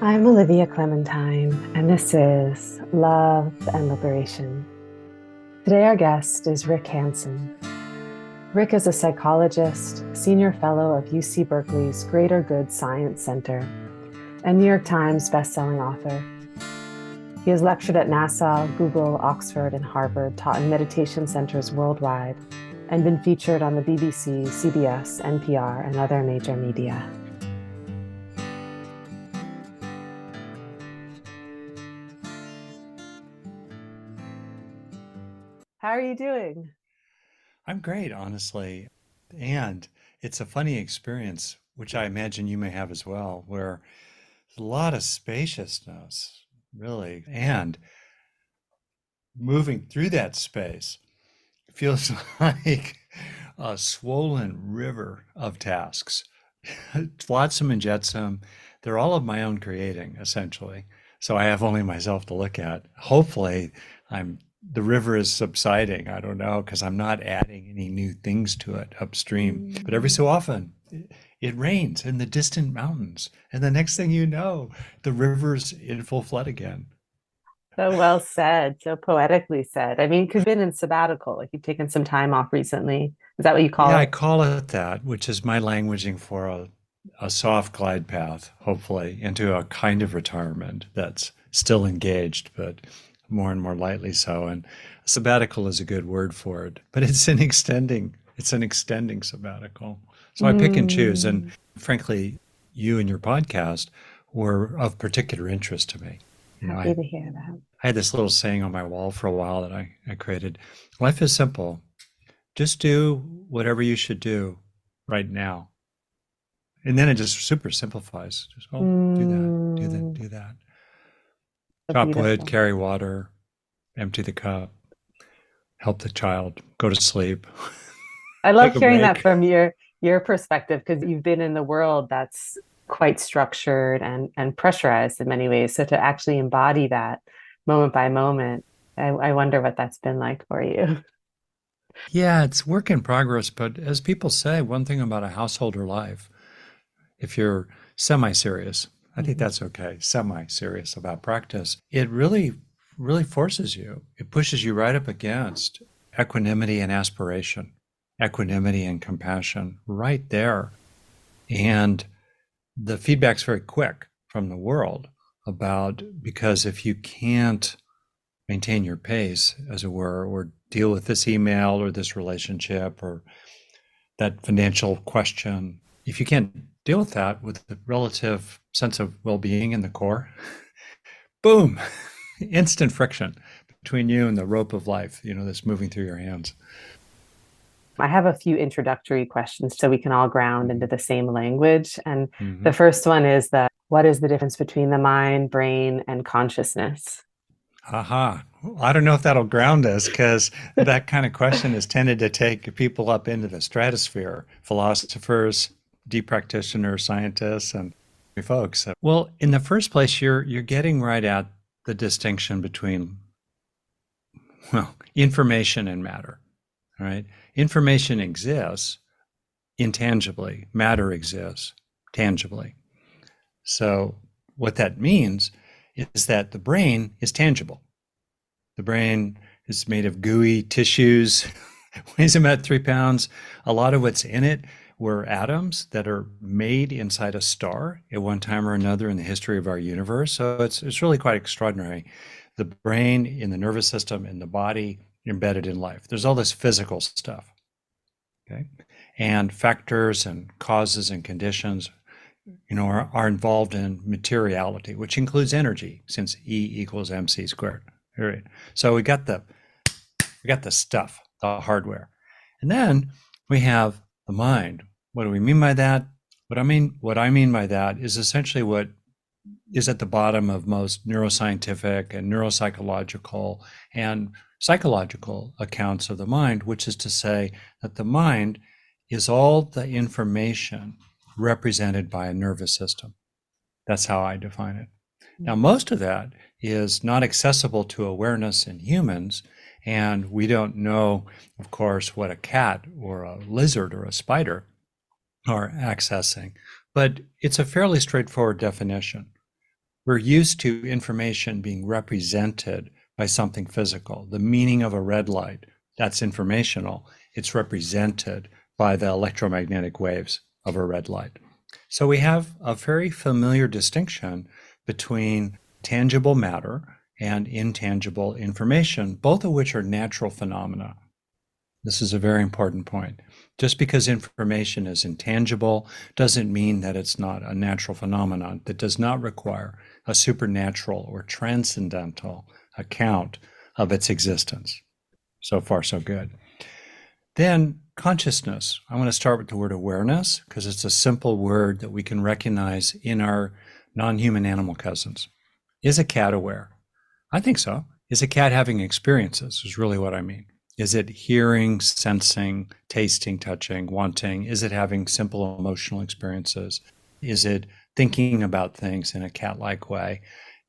I'm Olivia Clementine, and this is Love and Liberation. Today, our guest is Rick Hanson. Rick is a psychologist, senior fellow of UC Berkeley's Greater Good Science Center, and New York Times bestselling author. He has lectured at NASA, Google, Oxford, and Harvard, taught in meditation centers worldwide, and been featured on the BBC, CBS, NPR, and other major media. How are you doing? I'm great, honestly. And it's a funny experience, which I imagine you may have as well, where there's a lot of spaciousness, really. And moving through that space feels like a swollen river of tasks. Flotsam and jetsam, they're all of my own creating, essentially. So I have only myself to look at. Hopefully, I'm the river is subsiding. I don't know, because I'm not adding any new things to it upstream. But every so Mm. often, it rains in the distant mountains, and the next thing you know, the river's in full flood again. So well said, so poetically said. I mean, because you've been in sabbatical, like you've taken some time off recently. Is that what you call Yeah, I it? call it that, which is my languaging for a soft glide path, hopefully, into a kind of retirement that's still engaged, but more and more lightly so. And sabbatical is a good word for it, but it's an extending sabbatical. So I pick and choose. And Mm, frankly, you and your podcast were of particular interest to me. You know, happy to hear that. I had this little saying on my wall for a while that I created. Life is simple. Just do whatever you should do right now. And then it just super simplifies. Just, oh, do that, do that, Mm, do that. so Chop wood, beautiful. carry water, empty the cup, help the child, go to sleep, I love take a hearing that break. from your perspective because you've been in the world that's quite structured and pressurized in many ways. So to actually embody that moment by moment, I wonder what that's been like for you. Yeah, it's work in progress, but as people say, one thing about a householder life, if you're semi-serious, I think Mhm. that's okay, semi-serious about practice, it really forces you. It pushes you right up against equanimity and aspiration, equanimity and compassion right there. And the feedback's very quick from the world about because if you can't maintain your pace, as it were, or deal with this email or this relationship or that financial question, if you can't deal with that with the relative sense of well-being in the core, boom, instant friction between you and the rope of life, that's moving through your hands. I have a few introductory questions so we can all ground into Mm-hmm. the same language. And Mm-hmm. the first one is that what is the difference between the mind, brain, and consciousness? Aha. I don't know if that'll ground us because that kind of question has tended to take people up into the stratosphere, philosophers, deep practitioners, scientists, and folks. Well, in the first place, you're getting right at the distinction between, well, information and matter. All right. Information exists intangibly, matter exists tangibly. So what that means is that the brain is tangible. The brain is made of gooey tissues, weighs about 3 pounds. A lot of what's in it were atoms that are made inside a star at one time or another in the history of our universe. So it's really quite extraordinary. The brain, in the nervous system, in the body, embedded in life. There's all this physical stuff. Okay. And factors and causes and conditions, are involved in materiality, which includes energy, since E equals mc squared. All right. So we got the stuff, the hardware. And then we have the mind. What do we mean by that? What I mean by that is essentially what is at the bottom of most neuroscientific and neuropsychological and psychological accounts of the mind, which is to say that the mind is all the information represented by a nervous system. That's how I define it. Now, most of that is not accessible to awareness in humans, and we don't know, of course, what a cat or a lizard or a spider are accessing, but it's a fairly straightforward definition. We're used to information being represented by something physical. The meaning of a red light, that's informational. It's represented by the electromagnetic waves of a red light. So we have a very familiar distinction between tangible matter and intangible information, both of which are natural phenomena. This is a very important point. Just because information is intangible doesn't mean that it's not a natural phenomenon that does not require a supernatural or transcendental account of its existence. So far, so good. Then consciousness. I want to start with the word awareness because it's a simple word that we can recognize in our non-human animal cousins. Is a cat aware? I think so. Is a cat having experiences is really what I mean. Is it hearing, sensing, tasting, touching, wanting? Is it having simple emotional experiences? Is it thinking about things in a cat-like way?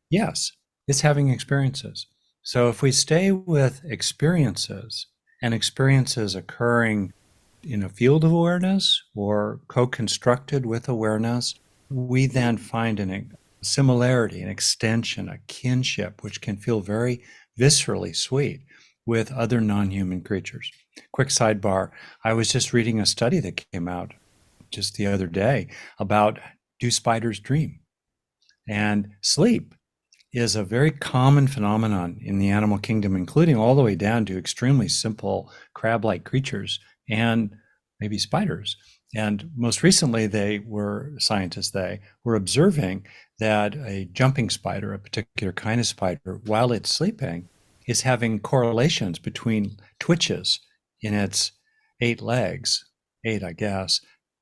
Yes, it's having experiences. So if we stay with experiences and experiences occurring in a field of awareness or co-constructed with awareness, we then find a similarity, an extension, a kinship, which can feel very viscerally sweet with other non-human creatures. Quick sidebar, I was just reading a study that came out just the other day about do spiders dream? And sleep is a very common phenomenon in the animal kingdom, including all the way down to extremely simple crab-like creatures and maybe spiders. And most recently, scientists were observing that a jumping spider, a particular kind of spider, while it's sleeping, is having correlations between twitches in its 8 legs, 8, I guess,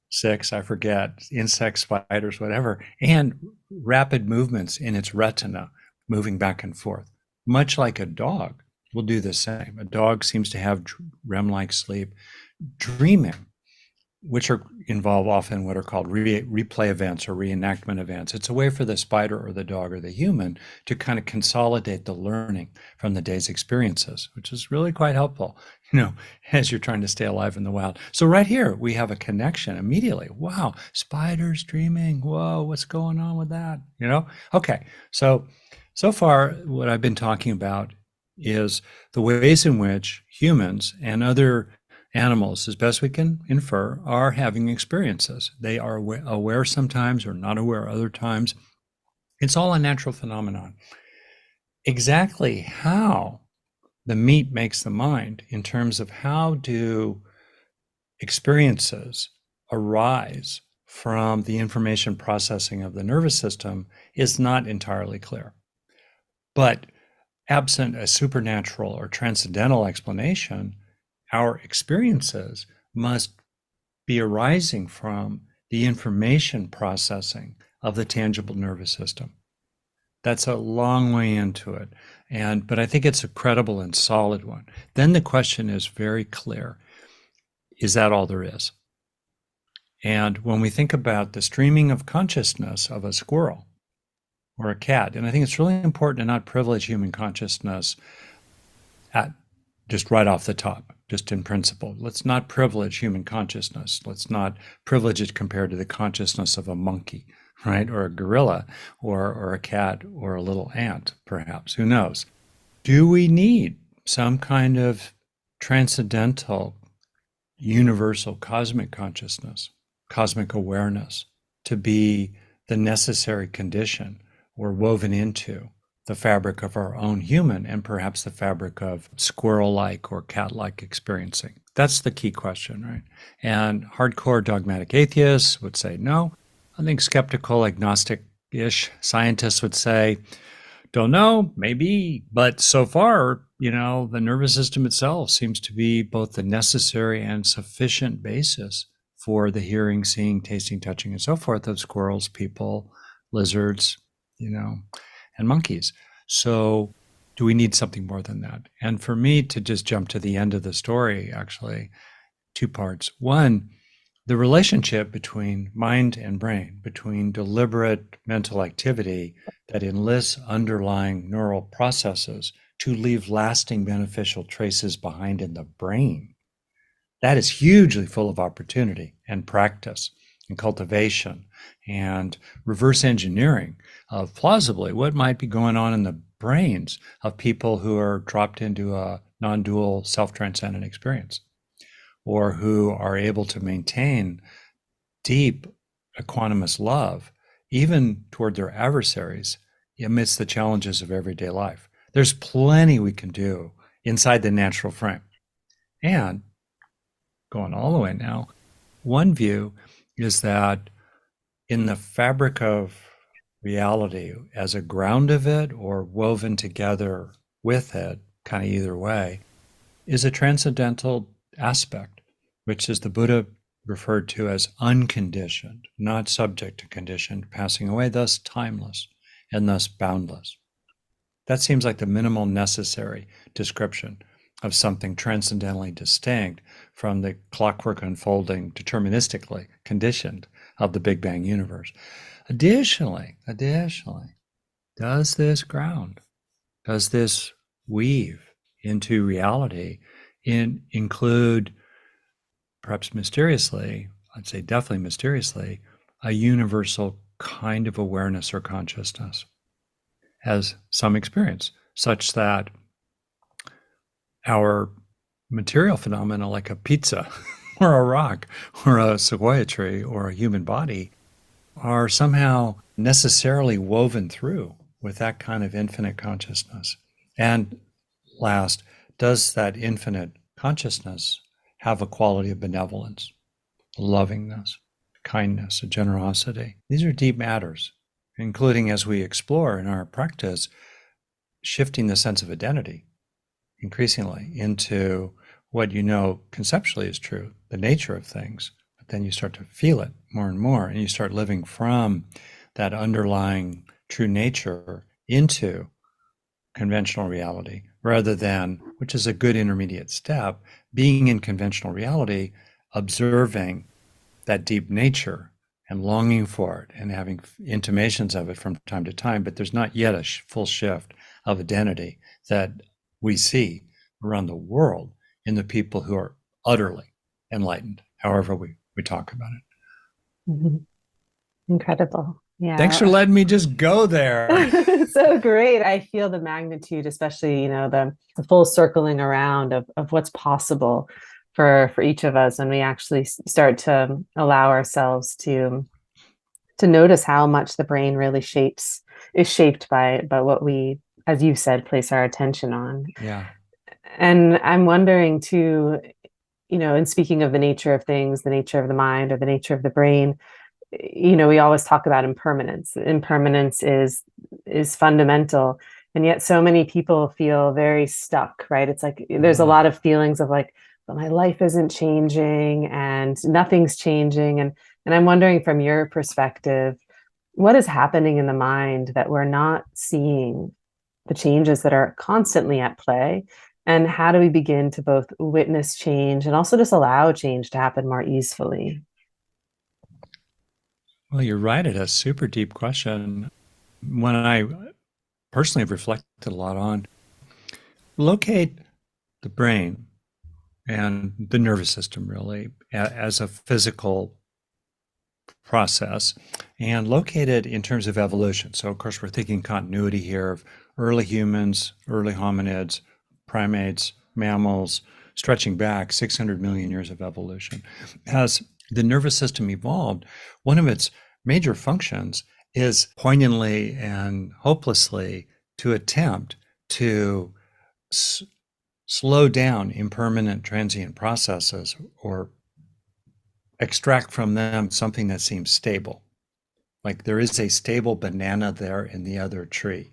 6, I forget, insects, spiders, whatever, and rapid movements in its retina, moving back and forth. Much like a dog will do the same. A dog seems to have REM-like sleep. Dreaming, which involve often what are called replay events or reenactment events. It's a way for the spider or the dog or the human to kind of consolidate the learning from the day's experiences, which is really quite helpful, as you're trying to stay alive in the wild. So right here, we have a connection immediately. Wow, spiders dreaming. Whoa, what's going on with that? Okay, so far, what I've been talking about is the ways in which humans and other animals, as best we can infer, are having experiences. They are aware sometimes or not aware other times. It's all a natural phenomenon. Exactly how the meat makes the mind in terms of how do experiences arise from the information processing of the nervous system is not entirely clear. But absent a supernatural or transcendental explanation, our experiences must be arising from the information processing of the tangible nervous system. That's a long way into it, but I think it's a credible and solid one. Then the question is very clear. Is that all there is? And when we think about the streaming of consciousness of a squirrel or a cat, and I think it's really important to not privilege human consciousness just right off the top, just in principle. Let's not privilege human consciousness. Let's not privilege it compared to the consciousness of a monkey, right? Or a gorilla, or a cat, or a little ant, perhaps. Who knows? Do we need some kind of transcendental, universal cosmic consciousness, cosmic awareness to be the necessary condition or woven into the fabric of our own human and perhaps the fabric of squirrel-like or cat-like experiencing? That's the key question, right? And hardcore dogmatic atheists would say no. I think skeptical, agnostic-ish scientists would say, don't know, maybe, but so far, the nervous system itself seems to be both the necessary and sufficient basis for the hearing, seeing, tasting, touching, and so forth of squirrels, people, lizards, and monkeys. So do we need something more than that? And for me to just jump to the end of the story, actually, 2 parts. One, the relationship between mind and brain, between deliberate mental activity that enlists underlying neural processes to leave lasting beneficial traces behind in the brain. That is hugely full of opportunity and practice and cultivation and reverse engineering of plausibly what might be going on in the brains of people who are dropped into a non-dual self-transcendent experience, or who are able to maintain deep equanimous love, even toward their adversaries, amidst the challenges of everyday life. There's plenty we can do inside the natural frame. And going all the way now, one view is that in the fabric of reality, as a ground of it or woven together with it, kind of either way, is a transcendental aspect, which is the Buddha referred to as unconditioned, not subject to condition, passing away, thus timeless and thus boundless. That seems like the minimal necessary description of something transcendently distinct from the clockwork unfolding deterministically conditioned of the Big Bang universe. Additionally, does this ground, does this weave into reality include, perhaps mysteriously, I'd say definitely mysteriously, a universal kind of awareness or consciousness as some experience, such that our material phenomena, like a pizza or a rock or a sequoia tree or a human body, are somehow necessarily woven through with that kind of infinite consciousness. And last, does that infinite consciousness have a quality of benevolence, lovingness, kindness, a generosity? These are deep matters, including, as we explore in our practice, shifting the sense of identity increasingly into what you know conceptually is true, the nature of things, but then you start to feel it more and more, and you start living from that underlying true nature into conventional reality, rather than, which is a good intermediate step, being in conventional reality, observing that deep nature and longing for it and having intimations of it from time to time, but there's not yet a full shift of identity that we see around the world in the people who are utterly enlightened, however we talk about it. Mm-hmm. Incredible. Yeah. Thanks for letting me just go there. So great. I feel the magnitude, especially, the full circling around of what's possible for each of us. And we actually start to allow ourselves to notice how much the brain really is shaped by what we, as you said, place our attention on. Yeah. And I'm wondering too, in speaking of the nature of things, the nature of the mind or the nature of the brain, we always talk about impermanence. Impermanence is fundamental. And yet so many people feel very stuck, right? It's like there's a lot of feelings of like, but my life isn't changing and nothing's changing. And I'm wondering, from your perspective, what is happening in the mind that we're not seeing the changes that are constantly at play? And how do we begin to both witness change and also just allow change to happen more easily? Well, you're right. It's a super deep question. When I personally have reflected a lot on, locate the brain and the nervous system really as a physical process, and locate it in terms of evolution. So, of course, we're thinking continuity here of early humans, early hominids, primates, mammals, stretching back 600 million years of evolution. As the nervous system evolved, one of its major functions is poignantly and hopelessly to attempt to slow down impermanent transient processes, or extract from them something that seems stable. Like there is a stable banana there in the other tree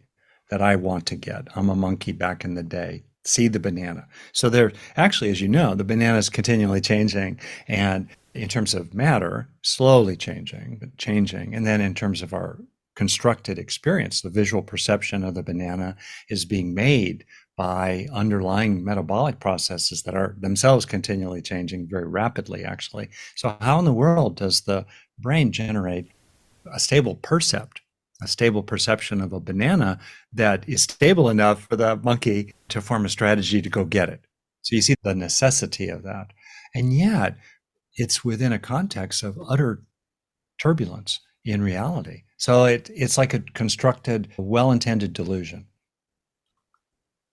that I want to get. I'm a monkey back in the day. See the banana. So there, actually, as you know, the banana is continually changing, and in terms of matter, slowly changing, but changing. And then in terms of our constructed experience, the visual perception of the banana is being made by underlying metabolic processes that are themselves continually changing very rapidly, actually. So how in the world does the brain generate a stable perception of a banana that is stable enough for the monkey to form a strategy to go get it? So you see the necessity of that. And yet it's within a context of utter turbulence in reality. So it's like a constructed, well-intended delusion.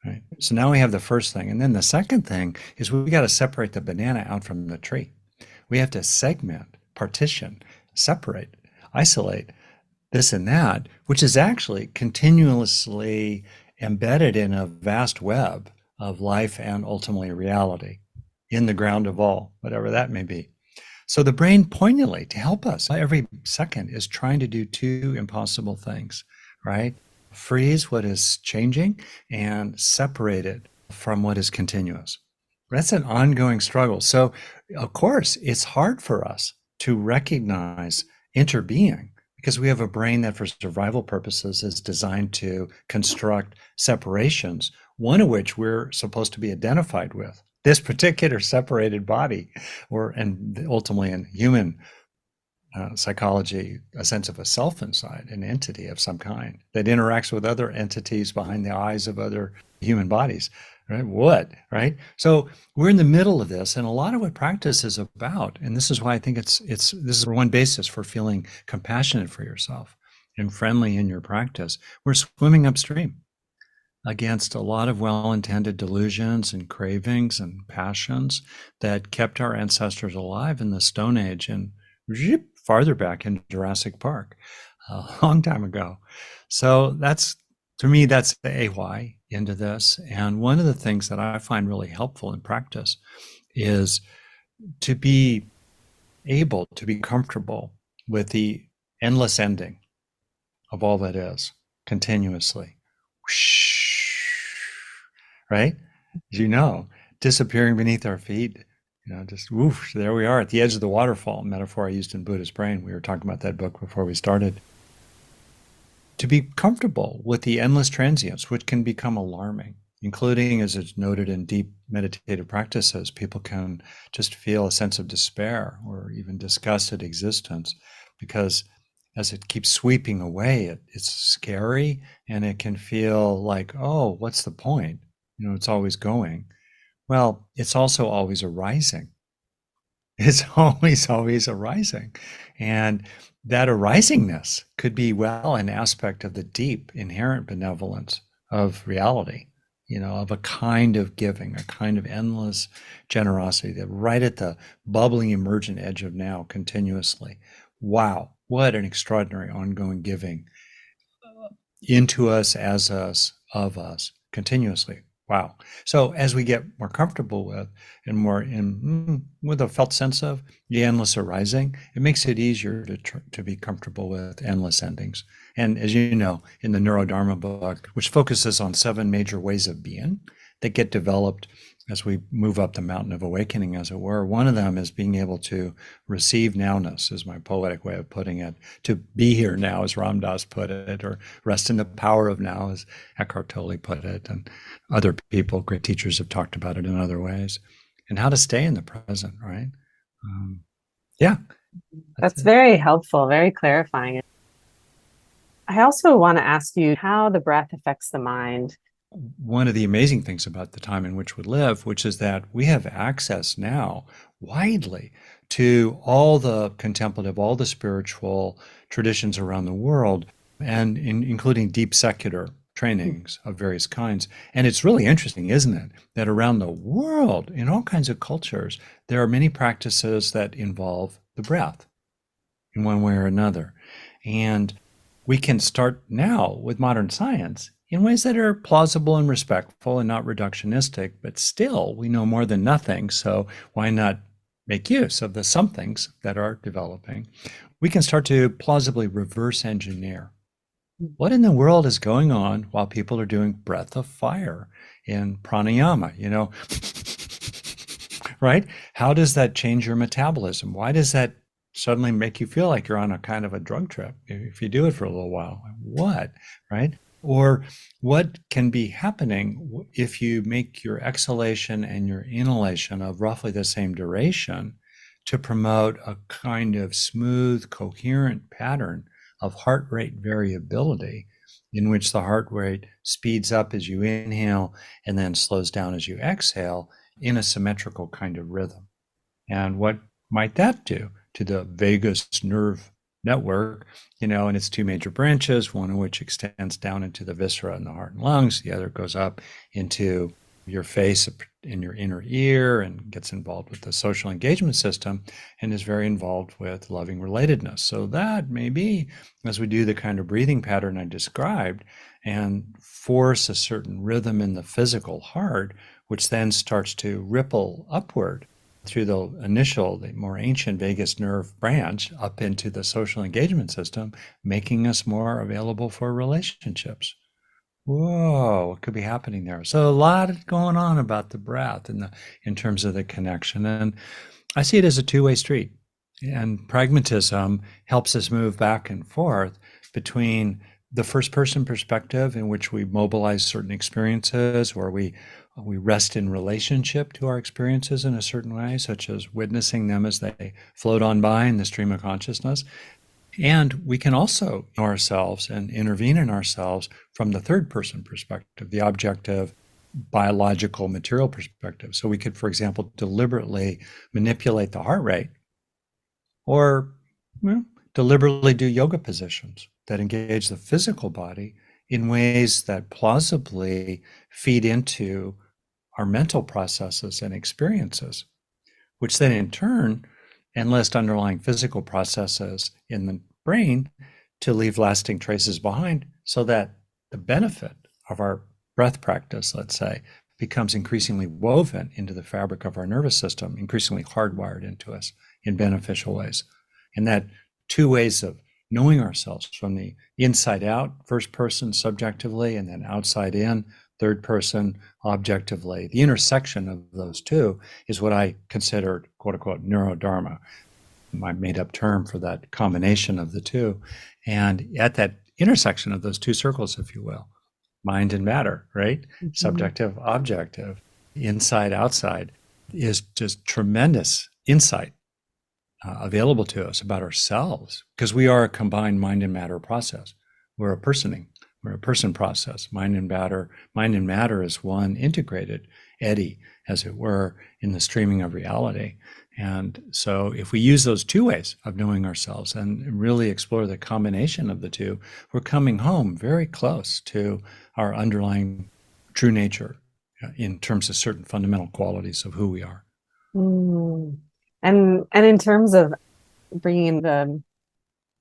Right. So now we have the first thing. And then the second thing is we got to separate the banana out from the tree. We have to segment, partition, separate, isolate this and that, which is actually continuously embedded in a vast web of life and ultimately reality in the ground of all, whatever that may be. So the brain poignantly, to help us every second, is trying to do two impossible things, right? Freeze what is changing and separate it from what is continuous. That's an ongoing struggle. So, of course, it's hard for us to recognize interbeing because we have a brain that, for survival purposes, is designed to construct separations, one of which we're supposed to be identified with. This particular separated body, and ultimately in human psychology, a sense of a self inside, an entity of some kind that interacts with other entities behind the eyes of other human bodies. Right? What? Right? So we're in the middle of this, and a lot of what practice is about, and this is why I think this is one basis for feeling compassionate for yourself and friendly in your practice. We're swimming upstream against a lot of well-intended delusions and cravings and passions that kept our ancestors alive in the Stone Age and farther back in Jurassic Park a long time ago. So that's, to me, that's the AY into this. And one of the things that I find really helpful in practice is to be able to be comfortable with the endless ending of all that is continuously. Right? As you know, disappearing beneath our feet, just woof, there we are at the edge of the waterfall, metaphor I used in Buddha's Brain. We were talking about that book before we started. To be comfortable with the endless transience, which can become alarming, including, as it's noted in deep meditative practices, people can just feel a sense of despair or even disgust at existence because as it keeps sweeping away, it's scary and it can feel like, oh, what's the point? It's always going. Well, it's also always arising. It's always arising. And that arisingness could be, well, an aspect of the deep inherent benevolence of reality, of a kind of giving, a kind of endless generosity that right at the bubbling emergent edge of now continuously. Wow, what an extraordinary ongoing giving into us, as us, of us, continuously. Wow. So as we get more comfortable with and more with a felt sense of the endless arising, it makes it easier to be comfortable with endless endings. And as you know, in the Neurodharma book, which focuses on 7 major ways of being that get developed as we move up the mountain of awakening, as it were, one of them is being able to receive nowness, is my poetic way of putting it, to be here now, as Ram Dass put it, or rest in the power of now, as Eckhart Tolle put it, and other people, great teachers, have talked about it in other ways, and how to stay in the present, right? Yeah. That's very helpful, very clarifying. I also want to ask you how the breath affects the mind. One of the amazing things about the time in which we live, which is that we have access now widely to all the contemplative, all the spiritual traditions around the world, and including deep secular trainings of various kinds. And it's really interesting, isn't it, that around the world, in all kinds of cultures, there are many practices that involve the breath in one way or another. And we can start now with modern science in ways that are plausible and respectful and not reductionistic, but still we know more than nothing. So why not make use of the somethings that are developing? We can start to plausibly reverse engineer what in the world is going on while people are doing breath of fire in pranayama, right? How does that change your metabolism? Why does that suddenly make you feel like you're on a kind of a drug trip if you do it for a little while? What, right? Or what can be happening if you make your exhalation and your inhalation of roughly the same duration to promote a kind of smooth, coherent pattern of heart rate variability in which the heart rate speeds up as you inhale and then slows down as you exhale in a symmetrical kind of rhythm. And what might that do to the vagus nerve network, and its two major branches, one of which extends down into the viscera and the heart and lungs. The other goes up into your face in your inner ear and gets involved with the social engagement system and is very involved with loving relatedness. So that may be, as we do the kind of breathing pattern I described and force a certain rhythm in the physical heart, which then starts to ripple upward through the more ancient vagus nerve branch up into the social engagement system, making us more available for relationships. Whoa, what could be happening there? So a lot going on about the breath in terms of the connection. And I see it as a two-way street. And pragmatism helps us move back and forth between the first person perspective, in which we mobilize certain experiences, or we rest in relationship to our experiences in a certain way, such as witnessing them as they float on by in the stream of consciousness. And we can also know ourselves and intervene in ourselves from the third person perspective, the objective, biological, material perspective. So we could, for example, deliberately manipulate the heart rate, or deliberately do yoga positions that engage the physical body in ways that plausibly feed into our mental processes and experiences, which then in turn enlist underlying physical processes in the brain to leave lasting traces behind, so that the benefit of our breath practice, let's say, becomes increasingly woven into the fabric of our nervous system, increasingly hardwired into us in beneficial ways. And that two ways of knowing ourselves, from the inside out, first person subjectively, and then outside in, third person objectively, the intersection of those two is what I consider, quote unquote, neurodharma, my made up term for that combination of the two. And at that intersection of those two circles, if you will, mind and matter, right? Mm-hmm. Subjective, objective, inside, outside, is just tremendous insight available to us about ourselves, because we are a combined mind and matter process. We're a person process. Mind and matter is one integrated eddy, as it were, in the streaming of reality. And so if we use those two ways of knowing ourselves and really explore the combination of the two, we're coming home very close to our underlying true nature in terms of certain fundamental qualities of who we are. And in terms of bringing in the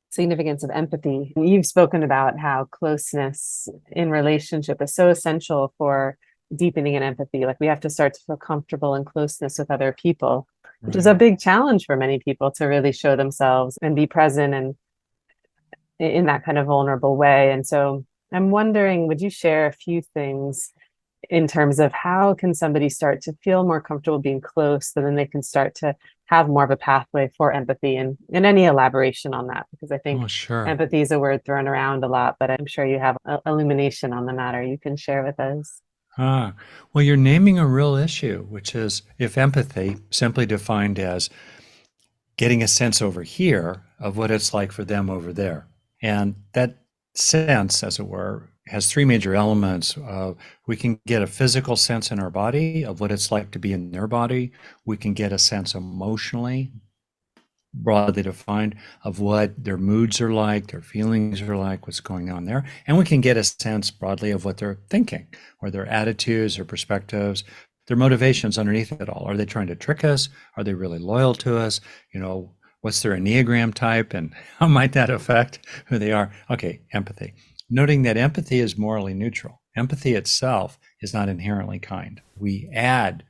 significance of empathy, you've spoken about how closeness in relationship is so essential for deepening in empathy. Like, we have to start to feel comfortable in closeness with other people, which is a big challenge for many people, to really show themselves and be present and in that kind of vulnerable way. And so I'm wondering, would you share a few things in terms of how can somebody start to feel more comfortable being close, so then they can start to have more of a pathway for empathy, and any elaboration on that? Because I think empathy is a word thrown around a lot, but I'm sure you have illumination on the matter you can share with us. Well, you're naming a real issue, which is, if empathy, simply defined as getting a sense over here of what it's like for them over there. And that sense, as it were, has three major elements. We can get a physical sense in our body of what it's like to be in their body. We can get a sense emotionally, broadly defined, of what their moods are like, their feelings are like, what's going on there. And we can get a sense broadly of what they're thinking, or their attitudes or perspectives, their motivations underneath it all. Are they trying to trick us? Are they really loyal to us? What's their Enneagram type, and how might that affect who they are? Okay, empathy. Noting that empathy is morally neutral. Empathy itself is not inherently kind. We add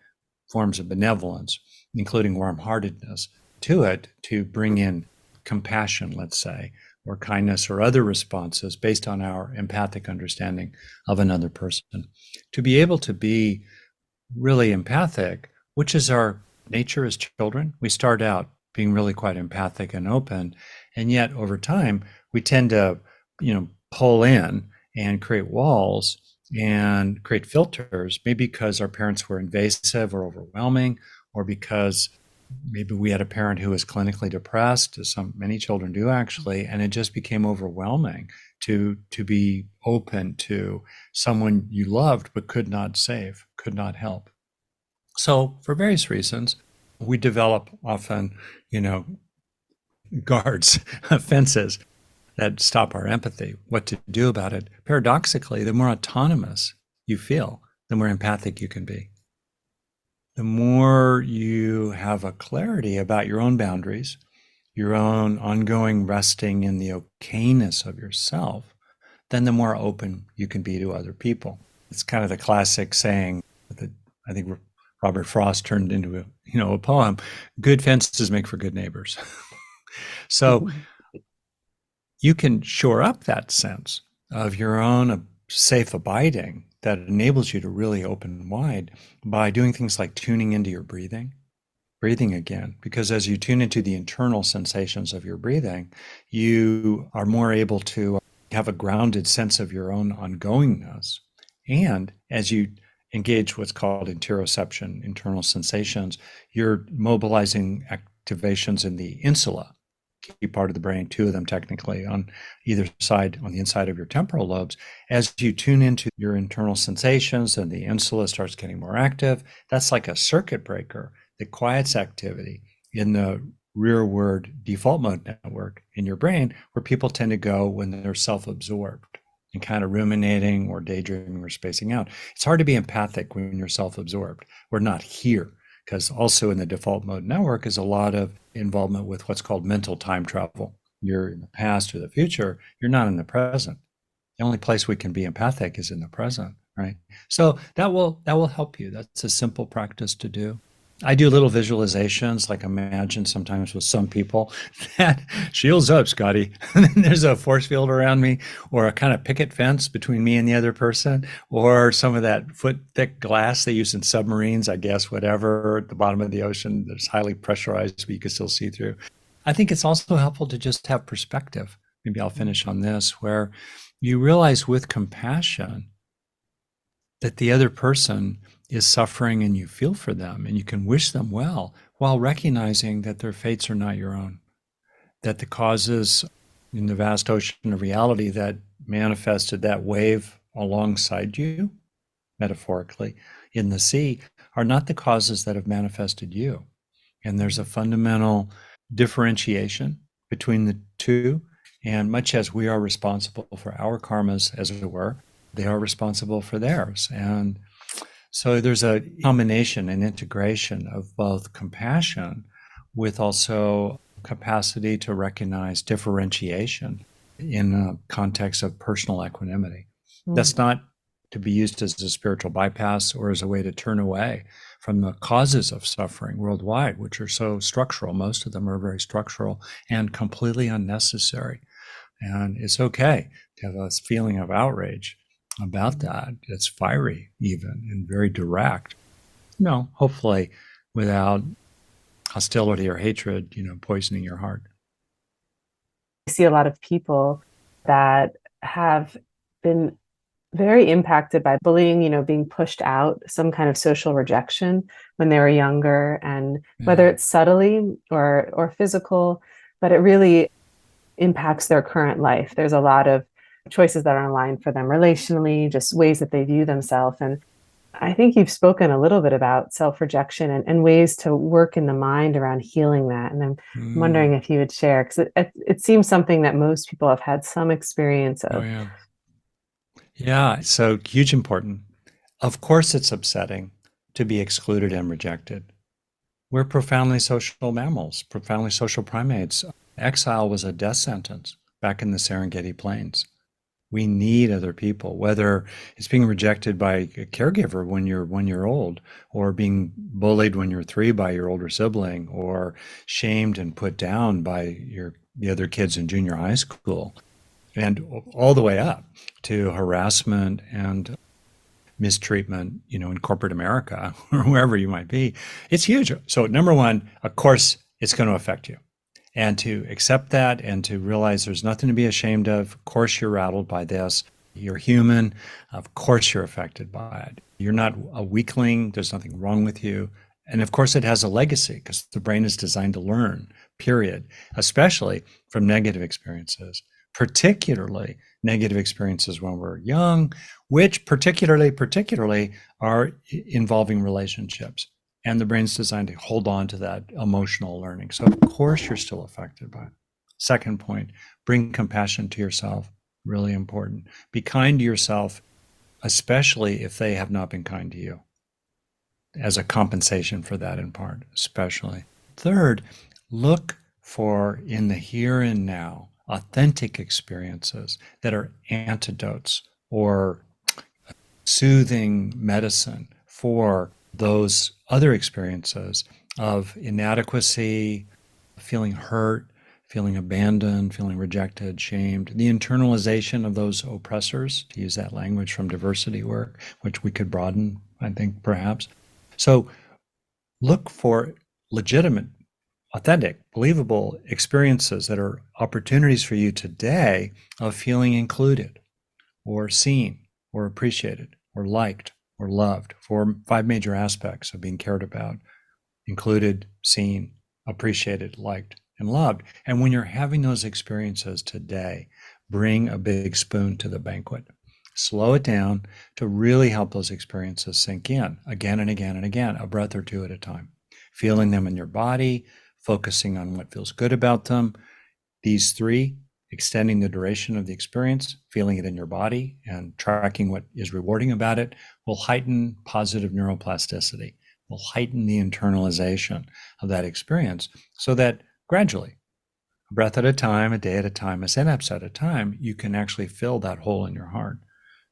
forms of benevolence, including warm-heartedness, to it to bring in compassion, let's say, or kindness, or other responses based on our empathic understanding of another person. To be able to be really empathic, which is our nature as children, we start out being really quite empathic and open, and yet over time we tend to, pull in and create walls and create filters, maybe because our parents were invasive or overwhelming, or because maybe we had a parent who was clinically depressed, as many children do actually, and it just became overwhelming to be open to someone you loved but could not save, could not help. So for various reasons, we develop often, guards, fences that stop our empathy, what to do about it. Paradoxically, the more autonomous you feel, the more empathic you can be. The more you have a clarity about your own boundaries, your own ongoing resting in the okayness of yourself, then the more open you can be to other people. It's kind of the classic saying that I think Robert Frost turned into a poem. Good fences make for good neighbors. So you can shore up that sense of your own safe abiding that enables you to really open wide by doing things like tuning into your breathing again, because as you tune into the internal sensations of your breathing, you are more able to have a grounded sense of your own ongoingness. And as you engage what's called interoception, internal sensations, you're mobilizing activations in the insula, key part of the brain, two of them technically on either side, on the inside of your temporal lobes. As you tune into your internal sensations and the insula starts getting more active, that's like a circuit breaker that quiets activity in the rearward default mode network in your brain, where people tend to go when they're self-absorbed and kind of ruminating or daydreaming or spacing out. It's hard to be empathic when you're self-absorbed. We're not here, because also in the default mode network is a lot of involvement with what's called mental time travel. You're in the past or the future, you're not in the present. The only place we can be empathic is in the present, right? So that will help you. That's a simple practice to do. I do little visualizations, like imagine sometimes with some people that shields up, Scotty. And then there's a force field around me, or a kind of picket fence between me and the other person, or some of that foot thick glass they use in submarines, I guess, whatever, at the bottom of the ocean that's highly pressurized, but you can still see through. I think it's also helpful to just have perspective. Maybe I'll finish on this, where you realize with compassion that the other person is suffering and you feel for them and you can wish them well, while recognizing that their fates are not your own, that the causes in the vast ocean of reality that manifested that wave alongside you, metaphorically, in the sea, are not the causes that have manifested you. And there's a fundamental differentiation between the two. And much as we are responsible for our karmas, as it were, they are responsible for theirs. And so there's a combination and integration of both compassion with also capacity to recognize differentiation in a context of personal equanimity. That's not to be used as a spiritual bypass or as a way to turn away from the causes of suffering worldwide, which are so structural. Most of them are very structural and completely unnecessary. And it's okay to have a feeling of outrage about that. It's fiery even and very direct. No, hopefully without hostility or hatred, poisoning your heart. I see a lot of people that have been very impacted by bullying, being pushed out, some kind of social rejection when they were younger, and whether it's subtly or physical, but it really impacts their current life. There's a lot of choices that are aligned for them relationally, just ways that they view themselves. And I think you've spoken a little bit about self-rejection and ways to work in the mind around healing that. And I'm wondering if you would share, because it seems something that most people have had some experience of. Oh, yeah. Yeah, so huge important. Of course, it's upsetting to be excluded and rejected. We're profoundly social mammals, profoundly social primates. Exile was a death sentence back in the Serengeti Plains. We need other people, whether it's being rejected by a caregiver when you're 1 year old, or being bullied when you're 3 by your older sibling, or shamed and put down by the other kids in junior high school, and all the way up to harassment and mistreatment, in corporate America or wherever you might be. It's huge. So number one, of course, it's going to affect you. And to accept that and to realize there's nothing to be ashamed of. Of course, you're rattled by this. You're human. Of course, you're affected by it. You're not a weakling. There's nothing wrong with you. And of course, it has a legacy because the brain is designed to learn, period, especially from negative experiences, particularly negative experiences when we're young, which particularly are involving relationships. And the brain's designed to hold on to that emotional learning. So of course you're still affected by it. Second point, bring compassion to yourself. Really important. Be kind to yourself, especially if they have not been kind to you, as a compensation for that in part, especially. Third, look for in the here and now authentic experiences that are antidotes or soothing medicine for those other experiences of inadequacy, feeling hurt, feeling abandoned, feeling rejected, shamed, the internalization of those oppressors, to use that language from diversity work, which we could broaden, I think, perhaps. So look for legitimate, authentic, believable experiences that are opportunities for you today of feeling included or seen or appreciated or liked or loved, for 5 major aspects of being cared about: included, seen, appreciated, liked, and loved. And when you're having those experiences today, bring a big spoon to the banquet. Slow it down to really help those experiences sink in again and again and again, a breath or two at a time. Feeling them in your body, focusing on what feels good about them. These 3, extending the duration of the experience, feeling it in your body, and tracking what is rewarding about it, will heighten positive neuroplasticity, will heighten the internalization of that experience, so that gradually, a breath at a time, a day at a time, a synapse at a time, you can actually fill that hole in your heart,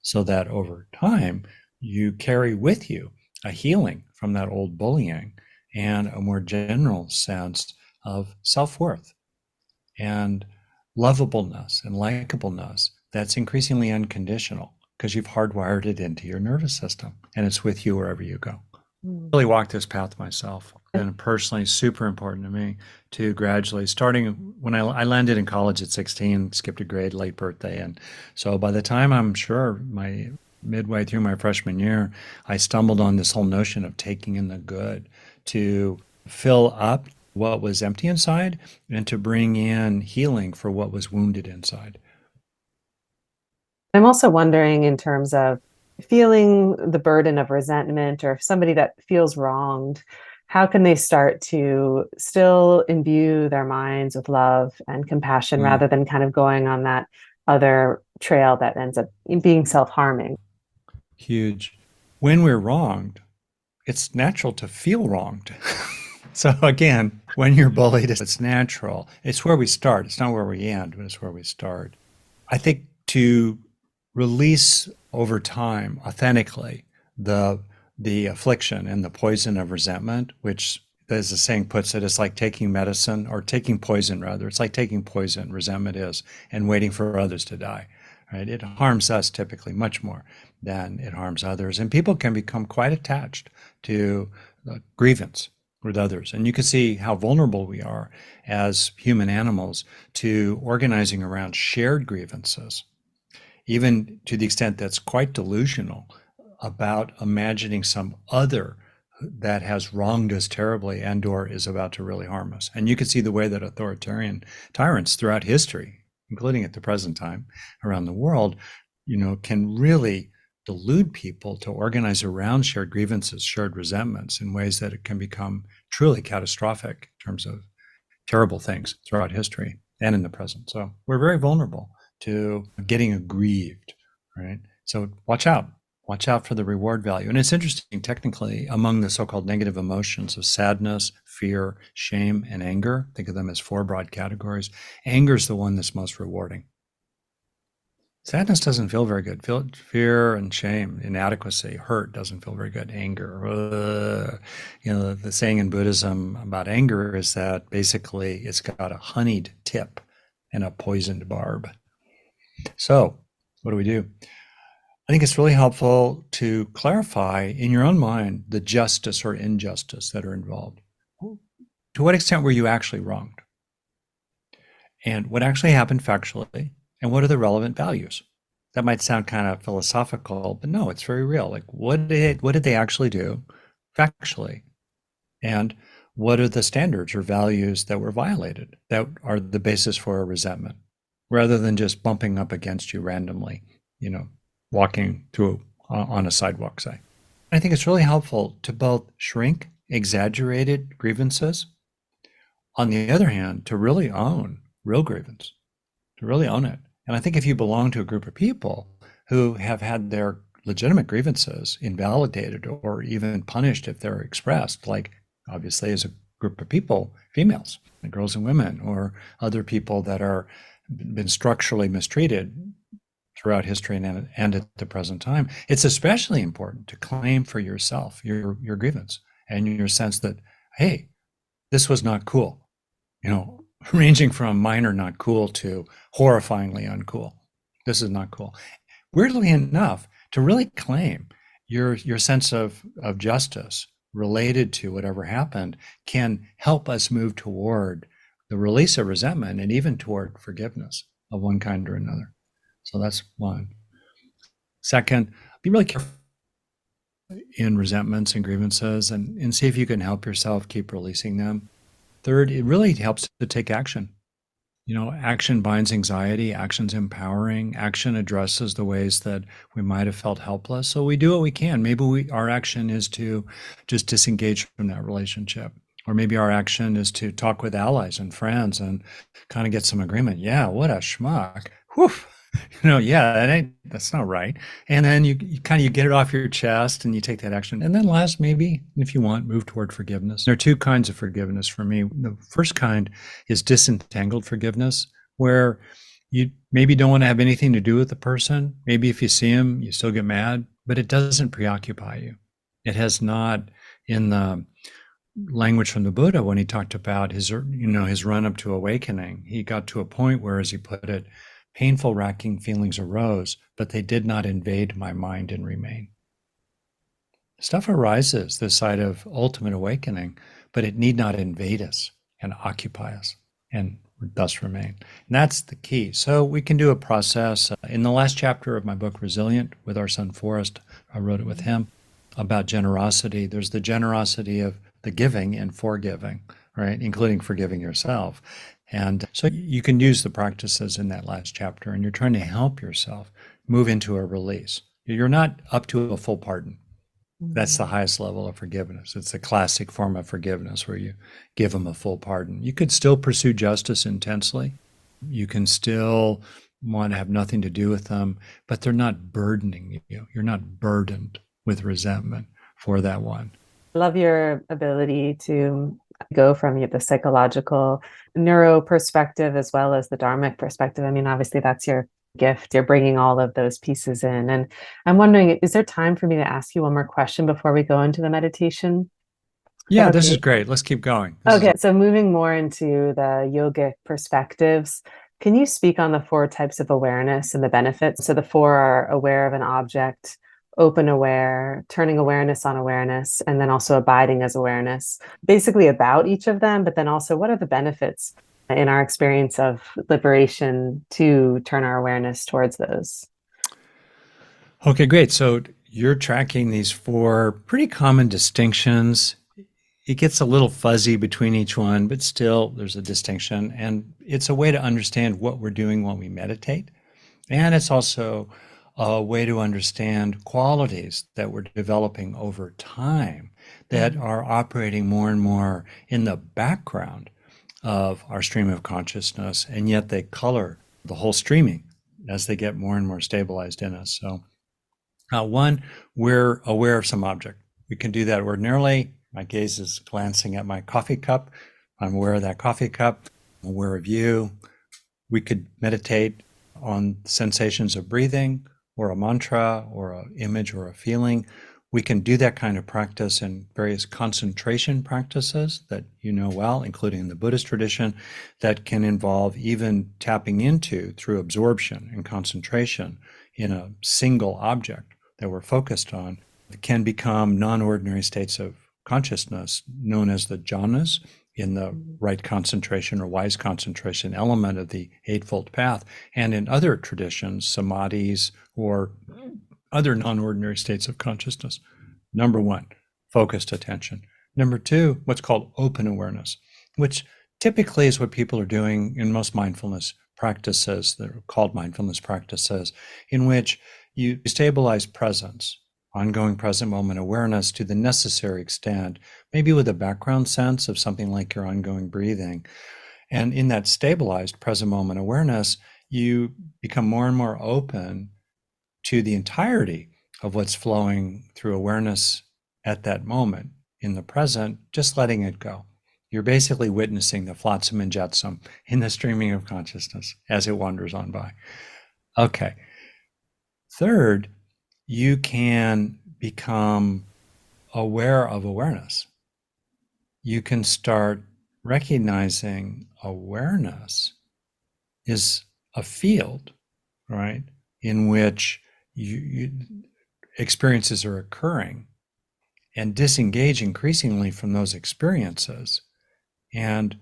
so that over time, you carry with you a healing from that old bullying and a more general sense of self-worth and lovableness and likableness that's increasingly unconditional, because you've hardwired it into your nervous system and it's with you wherever you go. Really walked this path myself, and personally super important to me to gradually, starting when I landed in college at 16, skipped a grade, late birthday, and so by the time I'm sure my midway through my freshman year, I stumbled on this whole notion of taking in the good to fill up what was empty inside and to bring in healing for what was wounded inside. I'm also wondering, in terms of feeling the burden of resentment, or somebody that feels wronged, how can they start to still imbue their minds with love and compassion rather than kind of going on that other trail that ends up being self-harming? Huge. When we're wronged, it's natural to feel wronged. So again, when you're bullied, it's natural. It's where we start. It's not where we end, but it's where we start. I think to release over time, authentically, the affliction and the poison of resentment, which, as the saying puts it, it's like taking medicine, or taking poison rather. It's like taking poison, resentment is, and waiting for others to die. Right? It harms us typically much more than it harms others. And people can become quite attached to grievance with others. And you can see how vulnerable we are as human animals to organizing around shared grievances, even to the extent that's quite delusional, about imagining some other that has wronged us terribly and or is about to really harm us. And you can see the way that authoritarian tyrants throughout history, including at the present time around the world, can really delude people to organize around shared grievances, shared resentments, in ways that it can become truly catastrophic in terms of terrible things throughout history and in the present. So we're very vulnerable to getting aggrieved, right? So watch out. Watch out for the reward value. And it's interesting, technically, among the so-called negative emotions of sadness, fear, shame, and anger, think of them as 4 broad categories. Anger is the one that's most rewarding. Sadness doesn't feel very good. Fear and shame, inadequacy, hurt doesn't feel very good. Anger, the saying in Buddhism about anger is that basically it's got a honeyed tip and a poisoned barb. So what do? I think it's really helpful to clarify in your own mind the justice or injustice that are involved. To what extent were you actually wronged? And what actually happened factually? And what are the relevant values? That might sound kind of philosophical, but no, it's very real. Like, what did they actually do factually? And what are the standards or values that were violated that are the basis for a resentment, rather than just bumping up against you randomly, walking through on a sidewalk, say. I think it's really helpful to both shrink exaggerated grievances, on the other hand, to really own real grievance, to really own it. And I think if you belong to a group of people who have had their legitimate grievances invalidated or even punished if they're expressed, like obviously as a group of people, females, and girls and women, or other people that are been structurally mistreated throughout history and at the present time, it's especially important to claim for yourself your grievance and your sense that, hey, this was not cool, you know, ranging from minor not cool to horrifyingly uncool. This is not cool. Weirdly enough, to really claim your sense of justice related to whatever happened can help us move toward the release of resentment and even toward forgiveness of one kind or another. So that's one. Second, be really careful in resentments and grievances and see if you can help yourself keep releasing them. Third, it really helps to take action. You know, action binds anxiety, action's empowering, action addresses the ways that we might have felt helpless. So we do what we can. Maybe our action is to just disengage from that relationship. Or maybe our action is to talk with allies and friends and kind of get some agreement. Yeah, what a schmuck. Whew. You know, yeah, that's not right. And then you get it off your chest and you take that action. And then last, maybe, if you want, move toward forgiveness. There are two kinds of forgiveness for me. The first kind is disentangled forgiveness, where you maybe don't want to have anything to do with the person. Maybe if you see him, you still get mad, but it doesn't preoccupy you. It has not, in the language from the Buddha, when he talked about his run up to awakening, he got to a point where, as he put it, painful, racking feelings arose, but they did not invade my mind and remain. Stuff arises this side of ultimate awakening, but it need not invade us and occupy us and thus remain. And that's the key. So we can do a process. In the last chapter of my book, Resilient, with our son Forrest, I wrote it with him, about generosity. There's the generosity of the giving and forgiving, right? Including forgiving yourself. And so you can use the practices in that last chapter, and you're trying to help yourself move into a release. You're not up to a full pardon. That's the highest level of forgiveness. It's the classic form of forgiveness where you give them a full pardon. You could still pursue justice intensely. You can still want to have nothing to do with them, but they're not burdening you. You're not burdened with resentment for that one. I love your ability to go from the psychological neuro perspective as well as the dharmic perspective. I mean, obviously that's your gift. You're bringing all of those pieces in. And I'm wondering, is there time for me to ask you one more question before we go into the meditation? Yeah, this is great. Let's keep going. Okay, so moving more into the yogic perspectives, can you speak on the 4 types of awareness and the benefits? So the 4 are aware of an object, open aware, turning awareness on awareness, and then also abiding as awareness, basically about each of them, but then also what are the benefits in our experience of liberation to turn our awareness towards those? Okay, great. So you're tracking these 4 pretty common distinctions. It gets a little fuzzy between each one, but still there's a distinction. And it's a way to understand what we're doing when we meditate. And it's also a way to understand qualities that we're developing over time that are operating more and more in the background of our stream of consciousness, and yet they color the whole streaming as they get more and more stabilized in us. So one, we're aware of some object. We can do that ordinarily. My gaze is glancing at my coffee cup. I'm aware of that coffee cup. I'm aware of you. We could meditate on sensations of breathing or a mantra or an image or a feeling. We can do that kind of practice in various concentration practices that you know well, including in the Buddhist tradition, that can involve even tapping into, through absorption and concentration in a single object that we're focused on, it can become non-ordinary states of consciousness known as the jhanas in the right concentration or wise concentration element of the Eightfold Path, and in other traditions, samadhis or other non-ordinary states of consciousness. Number one, focused attention. Number two, what's called open awareness, which typically is what people are doing in most mindfulness practices that are called mindfulness practices, in which you stabilize presence, ongoing present moment awareness to the necessary extent, maybe with a background sense of something like your ongoing breathing. And in that stabilized present moment awareness, you become more and more open to the entirety of what's flowing through awareness at that moment in the present, just letting it go. You're basically witnessing the flotsam and jetsam in the streaming of consciousness as it wanders on by. Okay. Third, you can become aware of awareness. You can start recognizing awareness is a field, right, in which experiences are occurring, and disengage increasingly from those experiences and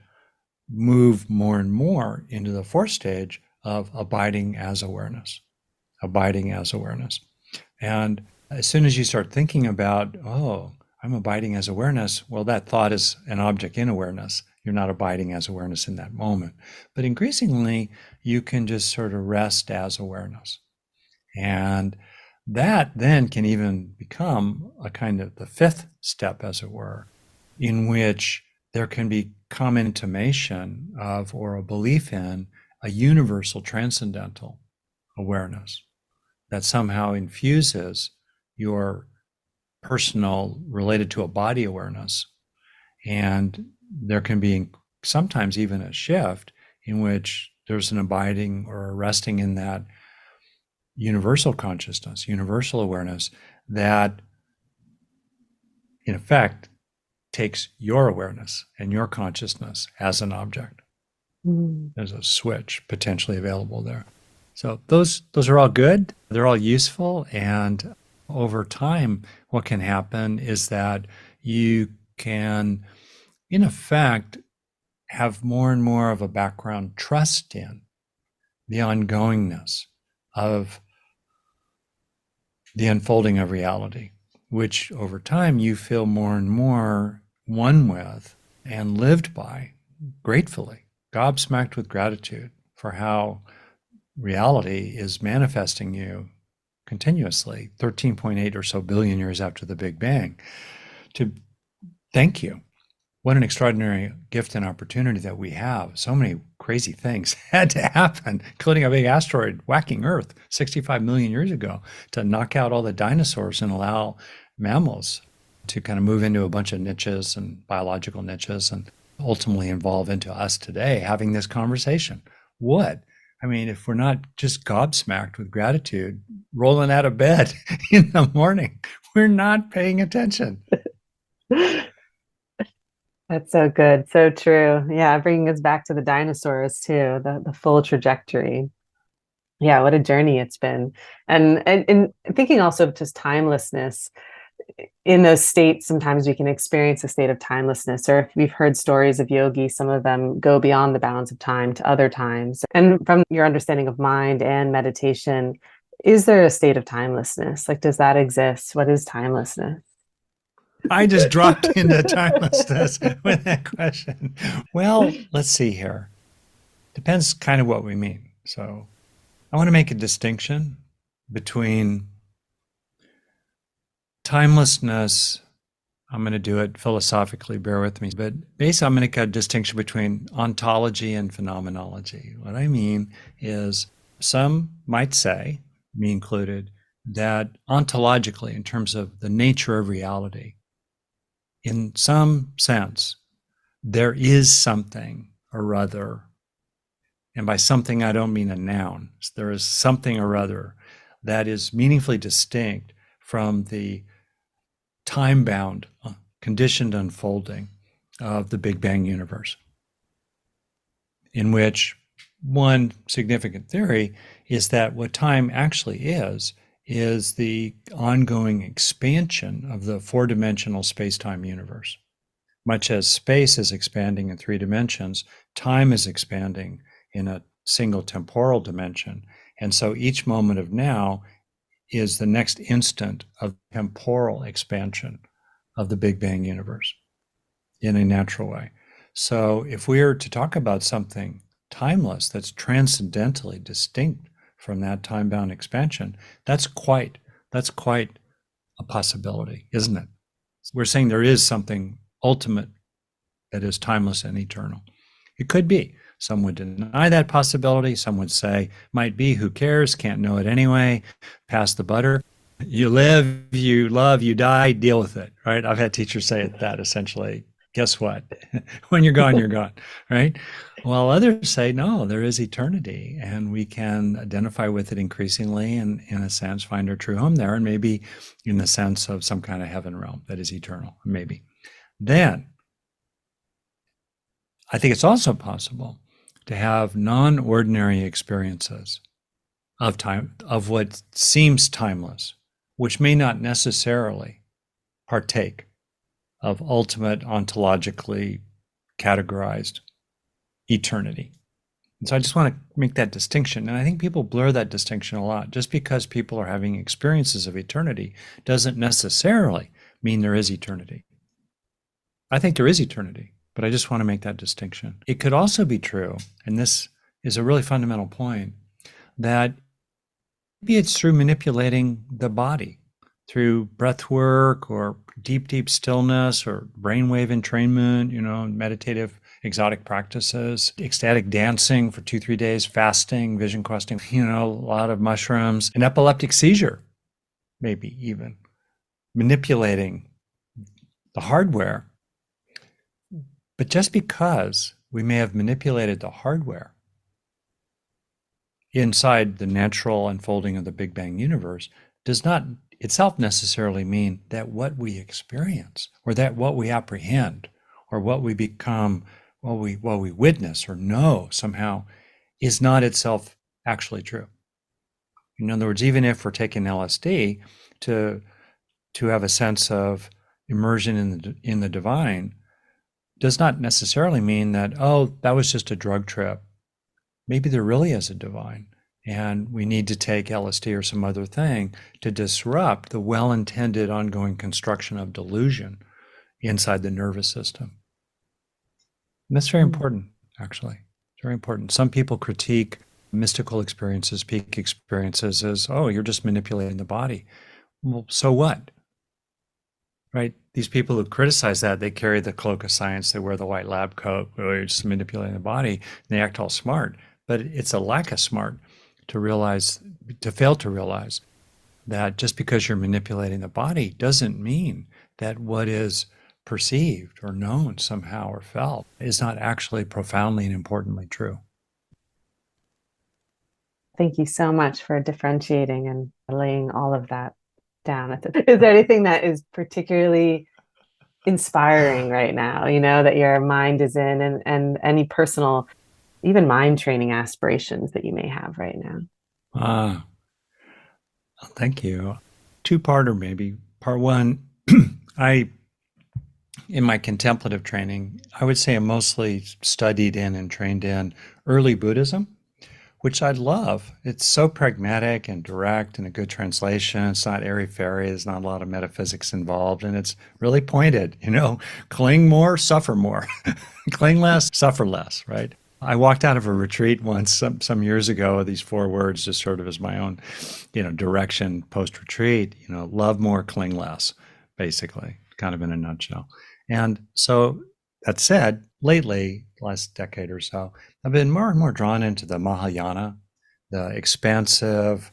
move more and more into the fourth stage of abiding as awareness. Abiding as awareness. And as soon as you start thinking about, oh, I'm abiding as awareness, well, that thought is an object in awareness. You're not abiding as awareness in that moment. But increasingly, you can just sort of rest as awareness. And that then can even become a kind of the fifth step, as it were, in which there can be common intimation of, or a belief in, a universal transcendental awareness that somehow infuses your personal related to a body awareness. And there can be sometimes even a shift in which there's an abiding or a resting in that universal consciousness, universal awareness that in effect takes your awareness and your consciousness as an object. There's a switch potentially available there. So those are all good. They're all useful. And over time, what can happen is that you can, in effect, have more and more of a background trust in the ongoingness of the unfolding of reality, which over time you feel more and more one with and lived by gratefully, gobsmacked with gratitude for how reality is manifesting you continuously 13.8 or so billion years after the Big Bang. To thank you. What an extraordinary gift and opportunity that we have. So many crazy things had to happen, including a big asteroid whacking Earth 65 million years ago to knock out all the dinosaurs and allow mammals to kind of move into a bunch of niches and biological niches and ultimately evolve into us today having this conversation. What? I mean, if we're not just gobsmacked with gratitude, rolling out of bed in the morning, we're not paying attention. That's so good. So true. Yeah, bringing us back to the dinosaurs too, the full trajectory. Yeah, what a journey it's been. And thinking also of just timelessness, in those states, sometimes we can experience a state of timelessness, or if we've heard stories of yogis, some of them go beyond the bounds of time to other times. And from your understanding of mind and meditation, is there a state of timelessness? Like, does that exist? What is timelessness? I just dropped into timelessness with that question. Well, let's see here. Depends kind of what we mean. So I want to make a distinction between timelessness. I'm going to do it philosophically, bear with me. But basically, I'm going to make a distinction between ontology and phenomenology. What I mean is some might say, me included, that ontologically, in terms of the nature of reality, in some sense, there is something or other. And by something, I don't mean a noun. There is something or other that is meaningfully distinct from the time-bound, conditioned unfolding of the Big Bang universe, in which one significant theory is that what time actually is the ongoing expansion of the four-dimensional space-time universe. Much as space is expanding in three dimensions, time is expanding in a single temporal dimension. And so each moment of now is the next instant of temporal expansion of the Big Bang universe in a natural way. So if we are to talk about something timeless that's transcendentally distinct from that time-bound expansion, that's quite a possibility, isn't it? We're saying there is something ultimate that is timeless and eternal. It could be. Some would deny that possibility. Some would say, might be, who cares? Can't know it anyway. Pass the butter. You live, you love, you die, deal with it, right? I've had teachers say that essentially. Guess what? When you're gone, right? While others say, no, there is eternity, and we can identify with it increasingly and, in a sense, find our true home there, and maybe in the sense of some kind of heaven realm that is eternal, maybe. Then, I think it's also possible to have non-ordinary experiences of time, of what seems timeless, which may not necessarily partake of ultimate ontologically categorized eternity. And so I just want to make that distinction. And I think people blur that distinction a lot. Just because people are having experiences of eternity doesn't necessarily mean there is eternity. I think there is eternity, but I just want to make that distinction. It could also be true, and this is a really fundamental point, that maybe it's through manipulating the body, through breath work or deep stillness or brainwave entrainment, meditative exotic practices, ecstatic dancing for 2-3 days, fasting, vision questing, a lot of mushrooms, an epileptic seizure, maybe even manipulating the hardware. But just because we may have manipulated the hardware inside the natural unfolding of the Big Bang universe does not itself necessarily mean that what we experience or that what we apprehend or what we become, what we witness or know somehow is not itself actually true. In other words, even if we're taking LSD to have a sense of immersion in the divine, does not necessarily mean that, that was just a drug trip. Maybe there really is a divine, and we need to take LSD or some other thing to disrupt the well-intended ongoing construction of delusion inside the nervous system. And that's very important, actually. Very important. Some people critique mystical experiences, peak experiences as, you're just manipulating the body. Well, so what? Right? These people who criticize that, they carry the cloak of science, they wear the white lab coat, you're just manipulating the body, and they act all smart. But it's a lack of smart to fail to realize that just because you're manipulating the body doesn't mean that what is perceived or known somehow or felt is not actually profoundly and importantly true. Thank you so much for differentiating and laying all of that down. Is there anything that is particularly inspiring right now, that your mind is in, and any personal, even mind training aspirations that you may have right now? Thank you. Two-parter maybe. Part one, in my contemplative training, I would say I mostly studied in and trained in early Buddhism, which I love. It's so pragmatic and direct and a good translation. It's not airy-fairy. There's not a lot of metaphysics involved, and it's really pointed. Cling more, suffer more. Cling less, suffer less, right? I walked out of a retreat once some years ago with these 4 words just sort of as my own, direction post-retreat, love more, cling less, basically, kind of in a nutshell. And so that said, lately, last decade or so, I've been more and more drawn into the Mahayana, the expansive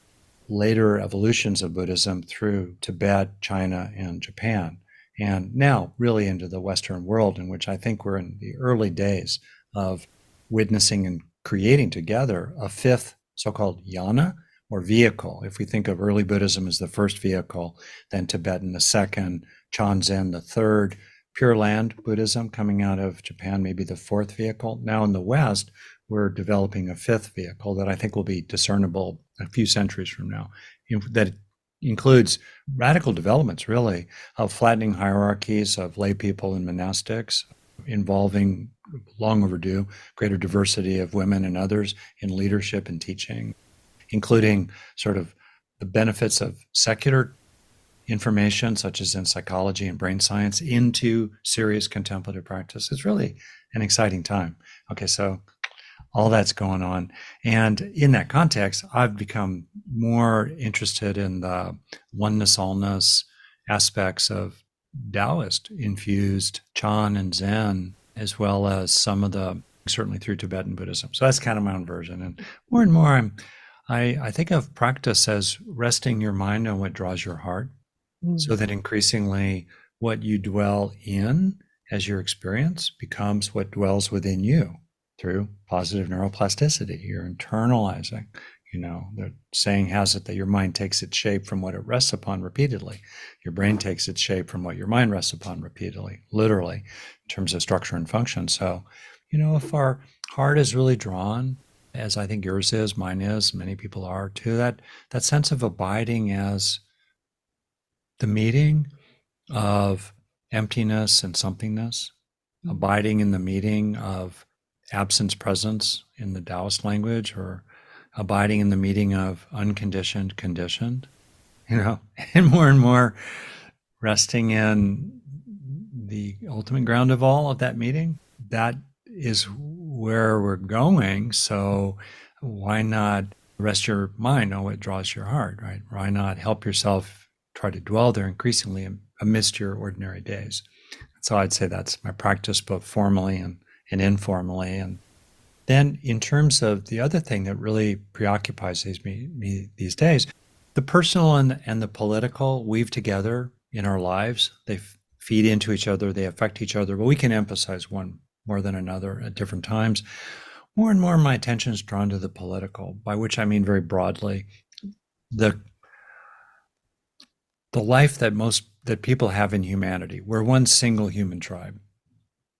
later evolutions of Buddhism through Tibet, China, and Japan, and now really into the Western world, in which I think we're in the early days of witnessing and creating together a 5th so-called yana, or vehicle. If we think of early Buddhism as the first vehicle, then Tibetan the second, Chan-Zen the third, Pure Land Buddhism coming out of Japan, maybe the 4th vehicle. Now in the West, we're developing a 5th vehicle that I think will be discernible a few centuries from now, that includes radical developments, really, of flattening hierarchies of lay people and monastics, involving long overdue greater diversity of women and others in leadership and teaching, including sort of the benefits of secular information, such as in psychology and brain science, into serious contemplative practice. It's really an exciting time. Okay, so all that's going on. And in that context, I've become more interested in the oneness, allness aspects of Taoist infused Chan and Zen, as well as some of the certainly through Tibetan Buddhism. So that's kind of my own version. And more, I think of practice as resting your mind on what draws your heart, so that increasingly what you dwell in as your experience becomes what dwells within you through positive neuroplasticity. You're internalizing. The saying has it that your mind takes its shape from what it rests upon repeatedly. Your brain takes its shape from what your mind rests upon repeatedly, literally, in terms of structure and function. So, if our heart is really drawn, as I think yours is, mine is, many people are too, that sense of abiding as the meeting of emptiness and somethingness, abiding in the meeting of absence presence in the Taoist language, or abiding in the meeting of unconditioned conditioned, and more resting in the ultimate ground of all of that meeting. That is where we're going. So why not rest your mind on what draws your heart, right? Why not help yourself try to dwell there increasingly amidst your ordinary days? So I'd say that's my practice, both formally and informally. And then in terms of the other thing that really preoccupies me these days, the personal and the political weave together in our lives. They feed into each other, they affect each other, but we can emphasize one more than another at different times. More and more my attention is drawn to the political, by which I mean very broadly the life that people have in humanity. We're one single human tribe,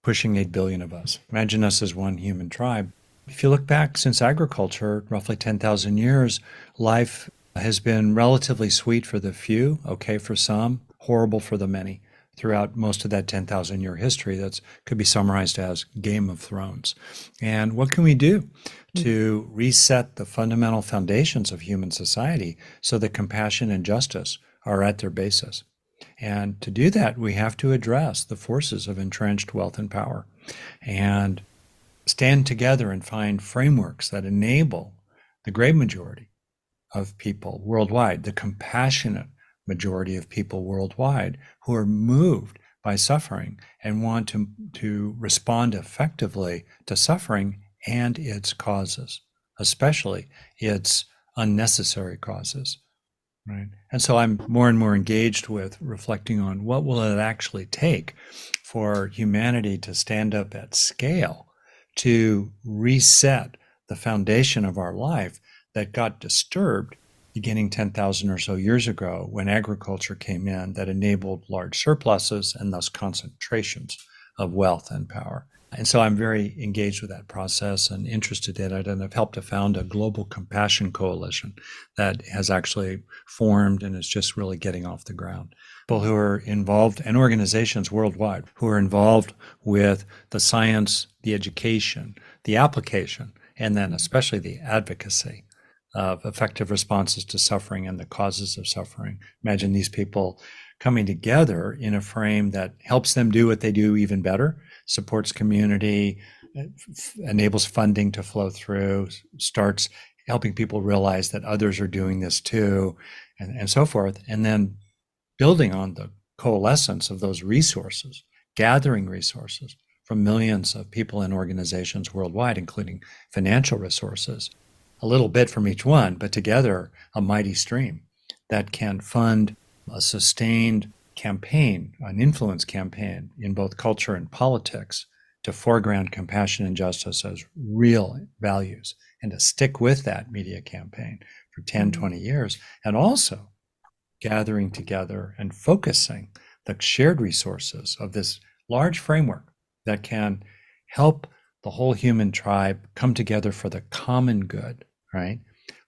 pushing 8 billion of us. Imagine us as one human tribe. If you look back since agriculture, roughly 10,000 years, life has been relatively sweet for the few, okay for some, horrible for the many, throughout most of that 10,000-year history that could be summarized as Game of Thrones. And what can we do to reset the fundamental foundations of human society so that compassion and justice are at their basis? And to do that, we have to address the forces of entrenched wealth and power and stand together and find frameworks that enable the great majority of people worldwide, the compassionate majority of people worldwide who are moved by suffering and want to respond effectively to suffering and its causes, especially its unnecessary causes. Right. And so I'm more and more engaged with reflecting on what will it actually take for humanity to stand up at scale to reset the foundation of our life that got disturbed beginning 10,000 or so years ago when agriculture came in that enabled large surpluses and thus concentrations of wealth and power. And so I'm very engaged with that process and interested in it, and have helped to found a global compassion coalition that has actually formed and is just really getting off the ground. People who are involved, and organizations worldwide who are involved with the science, the education, the application, and then especially the advocacy of effective responses to suffering and the causes of suffering. Imagine these people coming together in a frame that helps them do what they do even better, supports community, enables funding to flow through, starts helping people realize that others are doing this too, and so forth. And then building on the coalescence of those resources, gathering resources from millions of people and organizations worldwide, including financial resources, a little bit from each one, but together a mighty stream that can fund a sustained campaign, an influence campaign in both culture and politics to foreground compassion and justice as real values, and to stick with that media campaign for 10, 20 years, and also gathering together and focusing the shared resources of this large framework that can help the whole human tribe come together for the common good, right?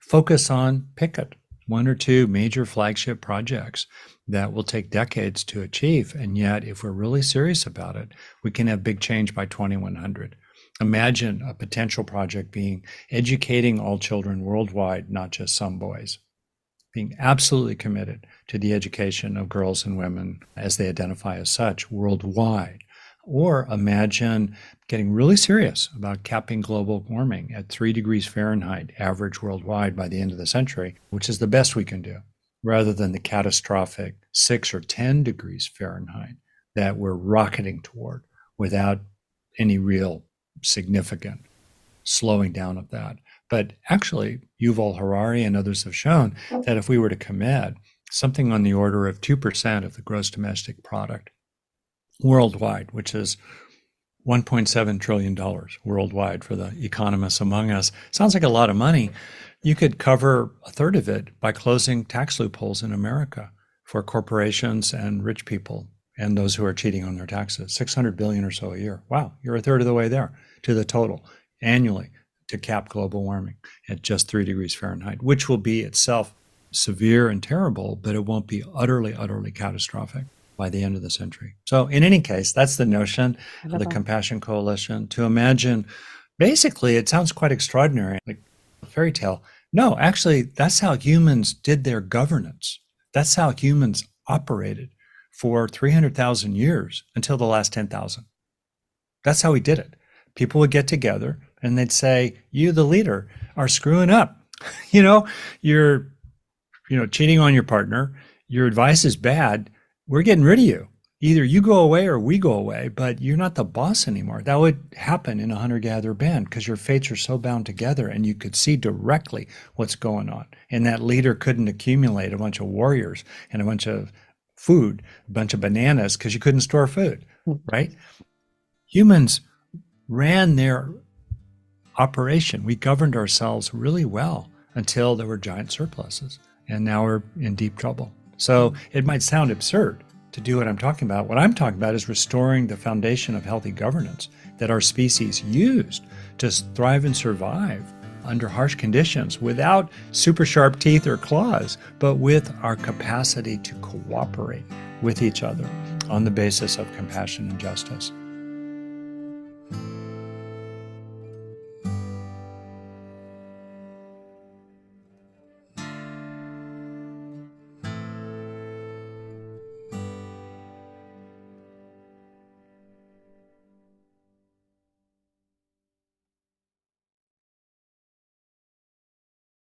Focus on, pick it, one or two major flagship projects that will take decades to achieve. And yet, if we're really serious about it, we can have big change by 2100. Imagine a potential project being educating all children worldwide, not just some boys, being absolutely committed to the education of girls and women as they identify as such worldwide. Or imagine getting really serious about capping global warming at 3 degrees Fahrenheit average worldwide by the end of the century, which is the best we can do, rather than the catastrophic 6 or 10 degrees Fahrenheit that we're rocketing toward without any real significant slowing down of that. But actually, Yuval Harari and others have shown that if we were to commit something on the order of 2% of the gross domestic product worldwide, which is $1.7 trillion worldwide for the economists among us, sounds like a lot of money. You could cover a third of it by closing tax loopholes in America for corporations and rich people and those who are cheating on their taxes. 600 billion or so a year. Wow, you're a third of the way there to the total annually to cap global warming at just 3 degrees Fahrenheit, which will be itself severe and terrible, but it won't be utterly, utterly catastrophic by the end of the century. So in any case, that's the notion of the Compassion Coalition, to imagine, basically, it sounds quite extraordinary, like a fairy tale. No, actually, that's how humans did their governance. That's how humans operated for 300,000 years until the last 10,000. That's how we did it. People would get together and they'd say, you, the leader, are screwing up. You're cheating on your partner. Your advice is bad. We're getting rid of you. Either you go away or we go away, but you're not the boss anymore. That would happen in a hunter-gatherer band because your fates are so bound together and you could see directly what's going on. And that leader couldn't accumulate a bunch of warriors and a bunch of food, a bunch of bananas, because you couldn't store food, right? Humans ran their operation. We governed ourselves really well until there were giant surpluses. And now we're in deep trouble. So it might sound absurd to do what I'm talking about. What I'm talking about is restoring the foundation of healthy governance that our species used to thrive and survive under harsh conditions without super sharp teeth or claws, but with our capacity to cooperate with each other on the basis of compassion and justice.